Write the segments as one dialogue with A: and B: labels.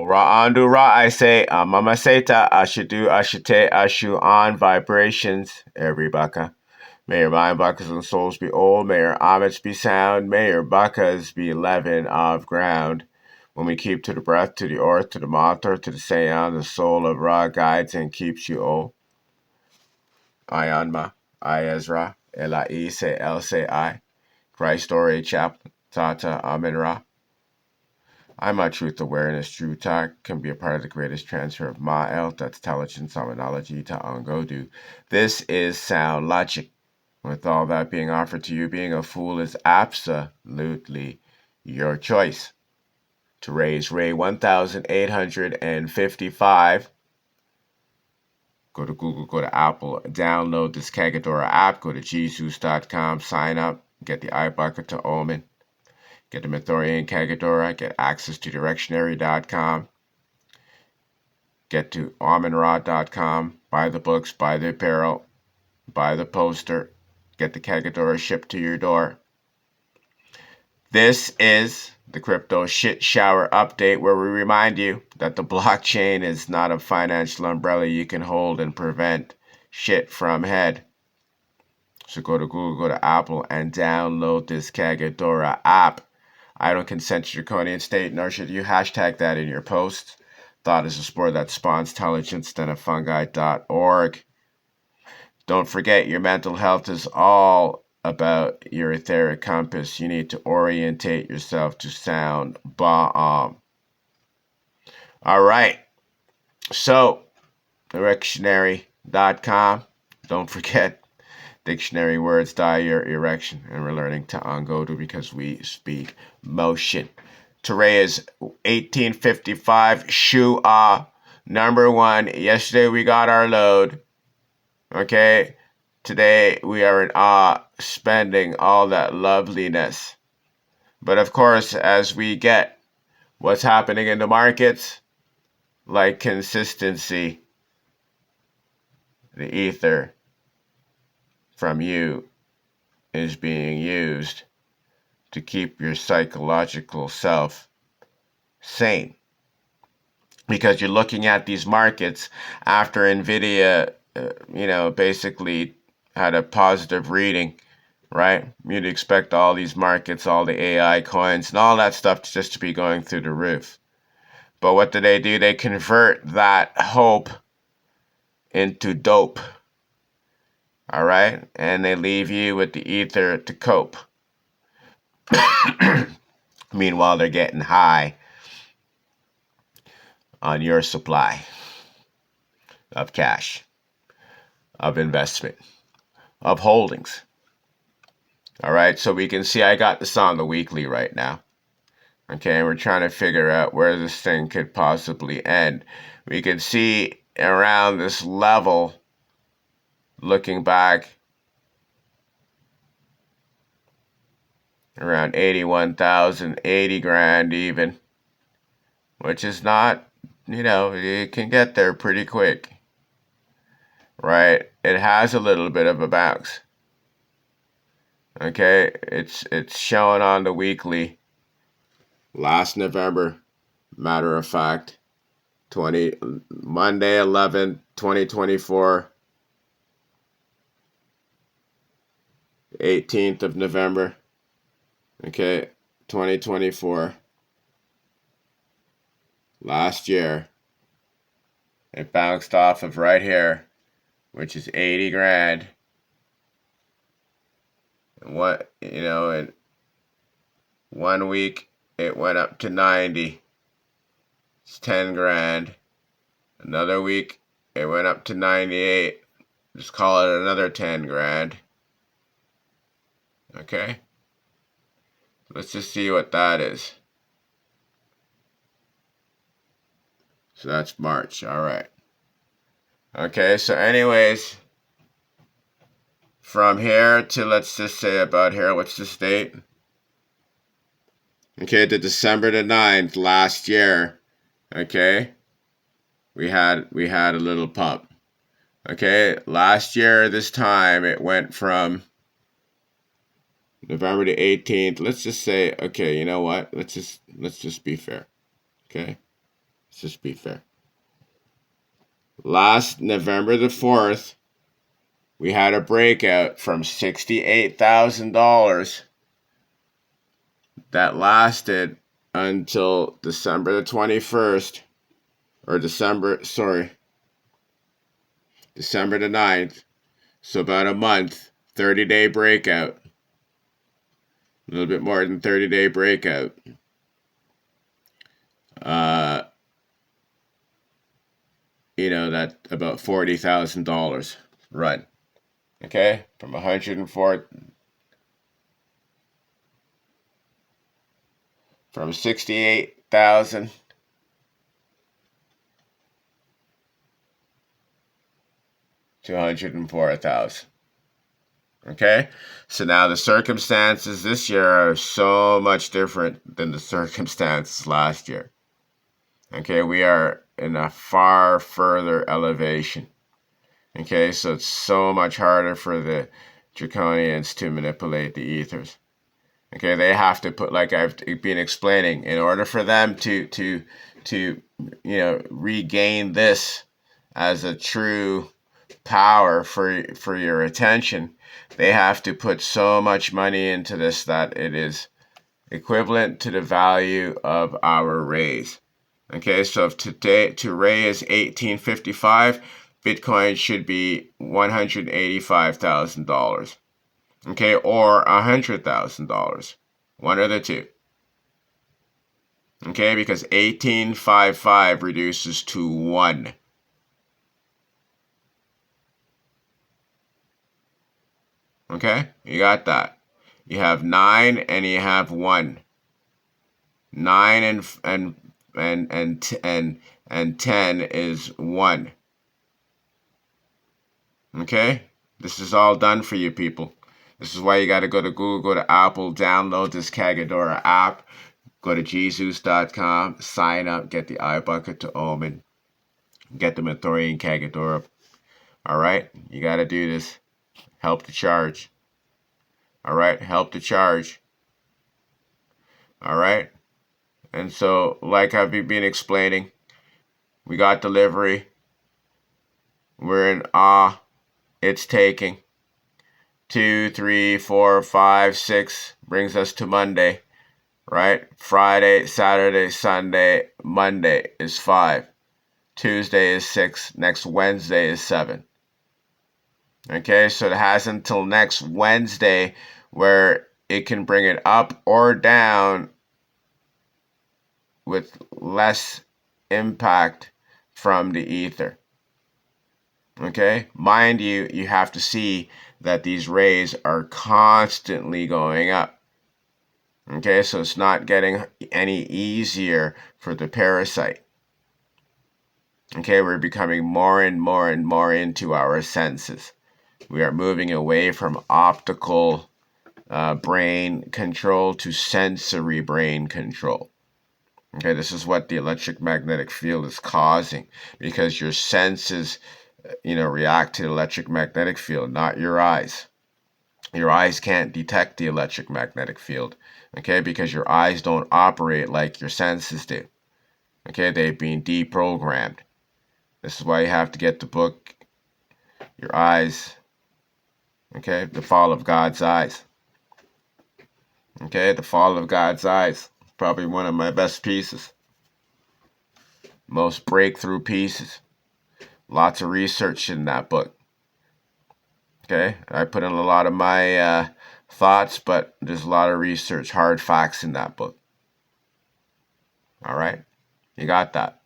A: Ra andu ra, I say, mama seta, ashidu, ashite, ashu on vibrations, every baka. May your mind, bakas, and souls be old. May your homage be sound. May your bakas be leaven of ground. When we keep to the breath, to the earth, to the mantra, to the seance, the soul of Ra guides and keeps you old. Ayanma, I Ezra, Elai se El se I, Christ Ore Chaplain, Tata Amin Ra. I'm a truth awareness. True talk can be a part of the greatest transfer of Ma'el, that's intelligence, terminology to Angodu. This is sound logic. With all that being offered to you, being a fool is absolutely your choice. To raise Ray 1855, go to Google, go to Apple, download this Kagadora app, go to Jesus.com, sign up, get the iBucket to Omen, get the Mythorian Kagadora, get access to Directionary.com, get to Amenra.com, buy the books, buy the apparel, buy the poster, get the Kagadora shipped to your door. This is the Crypto Shit Shower update where we remind you that the blockchain is not a financial umbrella you can hold and prevent shit from head. So go to Google, go to Apple, and download this Kagadora app. I don't consent to draconian state, nor should you hashtag that in your posts. Thought is a sport that spawns intelligence than a fungi.org. Don't forget, your mental health is all about your etheric compass. You need to orientate yourself to sound bomb. All right. So, directionary.com. Don't forget, dictionary words die your erection. And we're learning to Angodu because we speak motion. Today is 1855. Shua. Number one. Yesterday we got our load. Okay? Today we are in awe, spending all that loveliness. But of course, as we get what's happening in the markets, like consistency, the ether from you is being used to keep your psychological self sane. Because you're looking at these markets after NVIDIA, basically had a positive reading, right? You'd expect all these markets, all the AI coins, and all that stuff just to be going through the roof. But what do? They convert that hope into dope, all right? And they leave you with the ether to cope. Meanwhile, they're getting high on your supply of cash, of investment, of holdings. All right, so we can see I got this on the weekly right now. Okay, and we're trying to figure out where this thing could possibly end. We can see around this level, looking back, around 81,000, 80 grand even, which is not, it can get there pretty quick, right? It has a little bit of a bounce. Okay, it's showing on the weekly. Last November, matter of fact, Monday 11th, 2024, 18th of November, okay, 2024, last year, it bounced off of right here, which is 80 grand. And in 1 week, it went up to 90. It's 10 grand. Another week, it went up to 98. Just call it another 10 grand. Okay? Let's just see what that is. So that's March. All right. Okay, so anyways, from here to, let's just say about here, what's this date? Okay, to December the 9th last year. Okay? We had a little pump. Okay, last year this time it went from November the 18th. Let's just say, okay, you know what? Let's just be fair. Okay? Let's just be fair. Last November the 4th, we had a breakout from $68,000 that lasted until December the 21st, or December the 9th. So about a month, 30-day breakout. A little bit more than 30-day breakout. That about $40,000 run. Okay, from 104, from 68,000 to 104,000. Okay, so now the circumstances this year are so much different than the circumstances last year. Okay, we are in a far further elevation. Okay, so it's so much harder for the draconians to manipulate the ethers. Okay, they have to put, like I've been explaining, in order for them to regain this as a true power for your attention, they have to put so much money into this that it is equivalent to the value of our raise. Okay, so if today to raise 1855, Bitcoin should be $185,000. Okay, or $100,000. One of the two. Okay, because 1855 reduces to 1. Okay, you got that. You have 9 and you have 1. 9 and 10 is 1. Okay, this is all done for you people. This is why you got to go to Google, go to Apple, download this Kagadora app, go to Jesus.com, sign up, get the iBucket to Omen, get the Mathorian Kagadora. All right, you got to do this. Help the charge. All right, help the charge. All right, and so like I've been explaining, we got delivery. We're in awe. It's taking 2, 3, 4, 5, 6 brings us to Monday, right? Friday, Saturday, Sunday, Monday is 5. Tuesday is 6. Next Wednesday is 7. Okay, so it has until next Wednesday where it can bring it up or down with less impact from the ether. Okay, mind you, you have to see that these rays are constantly going up. Okay, so it's not getting any easier for the parasite. Okay, we're becoming more and more and more into our senses. We are moving away from optical brain control to sensory brain control. Okay, this is what the electromagnetic field is causing, because your senses react to the electromagnetic field, not your eyes. Your eyes can't detect the electromagnetic field, okay, because your eyes don't operate like your senses do. Okay, they've been deprogrammed. This is why you have to get the book, Your Eyes, okay, The Fall of God's Eyes. Okay, The Fall of God's Eyes. Probably one of my best pieces. Most breakthrough pieces. Lots of research in that book. Okay, I put in a lot of my thoughts, but there's a lot of research, hard facts in that book. All right, you got that.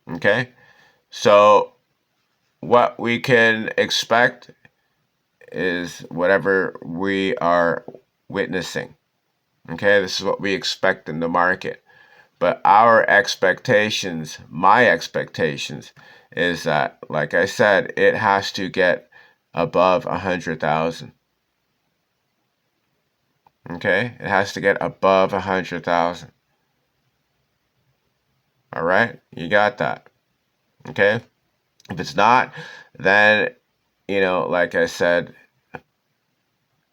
A: Okay, so what we can expect is whatever we are witnessing. Okay, this is what we expect in the market. But our expectations, my expectations, is that, like I said, it has to get above 100,000. Okay, it has to get above 100,000. All right, you got that. Okay, if it's not, then like I said,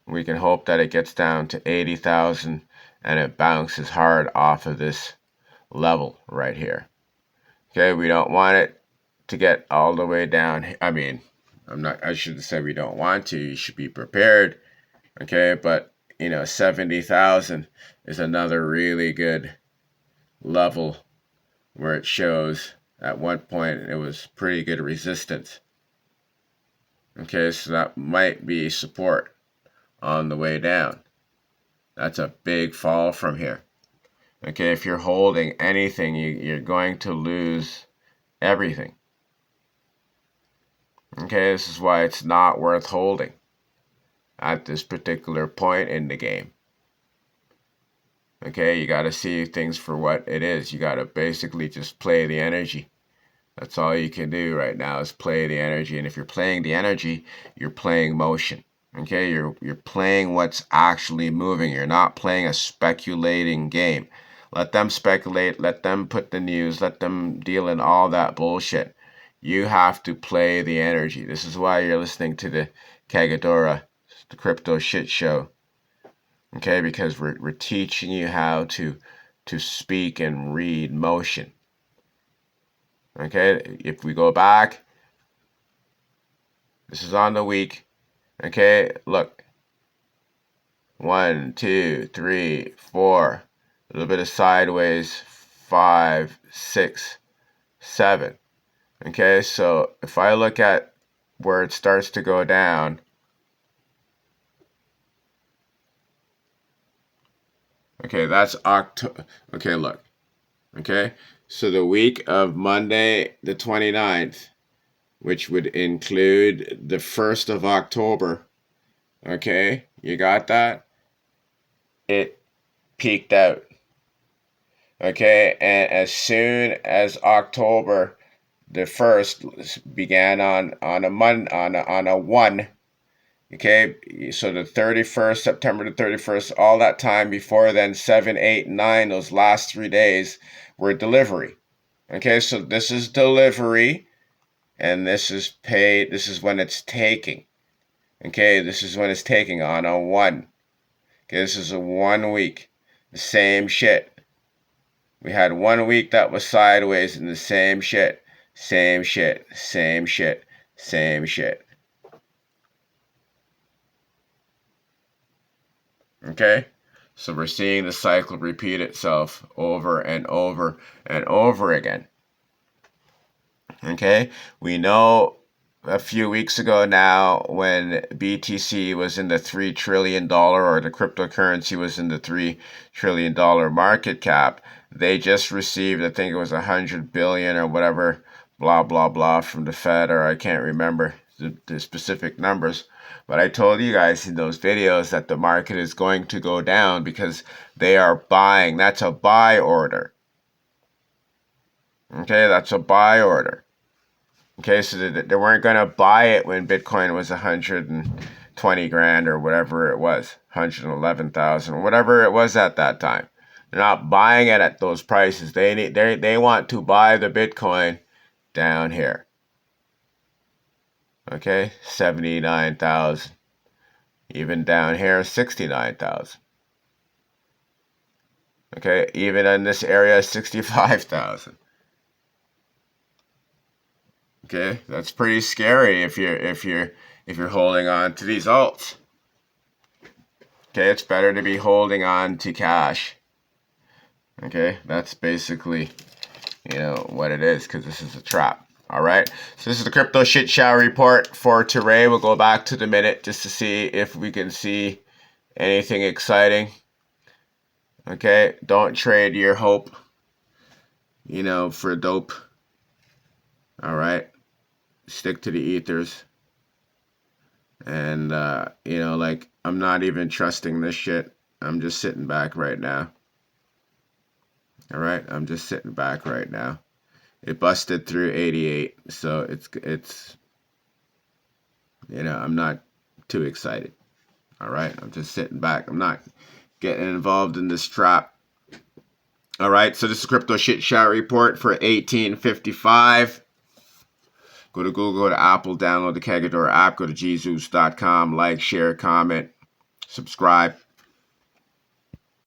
A: we can hope that it gets down to 80,000 and it bounces hard off of this level right here. Okay, we don't want it to get all the way down. I mean, I shouldn't say we don't want to. You should be prepared. Okay, but 70,000 is another really good level where it shows at one point it was pretty good resistance. Okay, so that might be support on the way down. That's a big fall from here. Okay, if you're holding anything, you're going to lose everything. Okay, this is why it's not worth holding at this particular point in the game. Okay, you got to see things for what it is. You got to basically just play the energy. That's all you can do right now is play the energy. And if you're playing the energy, you're playing motion. Okay, you're playing what's actually moving. You're not playing a speculating game. Let them speculate, let them put the news, let them deal in all that bullshit. You have to play the energy. This is why you're listening to the Kagadora, the crypto shit show. Okay, because we're teaching you how to speak and read motion. Okay, if we go back, this is on the week. Okay, look. 1, 2, 3, 4. A little bit of sideways. 5, 6, 7. Okay, so if I look at where it starts to go down, okay, that's October. Okay, look. Okay, so the week of Monday the 29th, which would include the 1st of October. Okay, you got that? It peaked out. Okay, and as soon as October the 1st began on a 1. Okay, so the 31st, September the 31st, all that time before then, 7, 8, 9, those last 3 days were delivery. Okay, so this is delivery, and this is paid. This is when it's taking. Okay, this is when it's taking on a 1. Okay, this is a 1 week. The same shit. We had 1 week that was sideways and the same shit. Same shit. Same shit. Same shit. Okay? So we're seeing the cycle repeat itself over and over and over again. Okay? We know a few weeks ago now when BTC was in the $3 trillion or the cryptocurrency was in the $3 trillion market cap, they just received, I think it was 100 billion or whatever, blah, blah, blah from the Fed, or I can't remember the specific numbers. But I told you guys in those videos that the market is going to go down because they are buying. That's a buy order. Okay, that's a buy order. Okay, so they weren't going to buy it when Bitcoin was 120 grand or whatever it was, 111,000, whatever it was at that time. They're not buying it at those prices. They want to buy the Bitcoin down here. Okay, 79,000. Even down here, 69,000. Okay, even in this area, 65,000. Okay, that's pretty scary if you're holding on to these alts. Okay, it's better to be holding on to cash. Okay, that's basically, what it is, because this is a trap. All right, so this is the crypto shit shower report for today. We'll go back to the minute just to see if we can see anything exciting. Okay, don't trade your hope, for dope. All right, stick to the ethers. And, I'm not even trusting this shit. I'm just sitting back right now. All right, I'm just sitting back right now. It busted through 88, so it's I'm not too excited. All right, I'm just sitting back. I'm not getting involved in this trap. All right, so this is Crypto Shit Shower Report for 1855. Go to Google, go to Apple, download the Kagadora app, go to Jesus.com, like, share, comment, subscribe.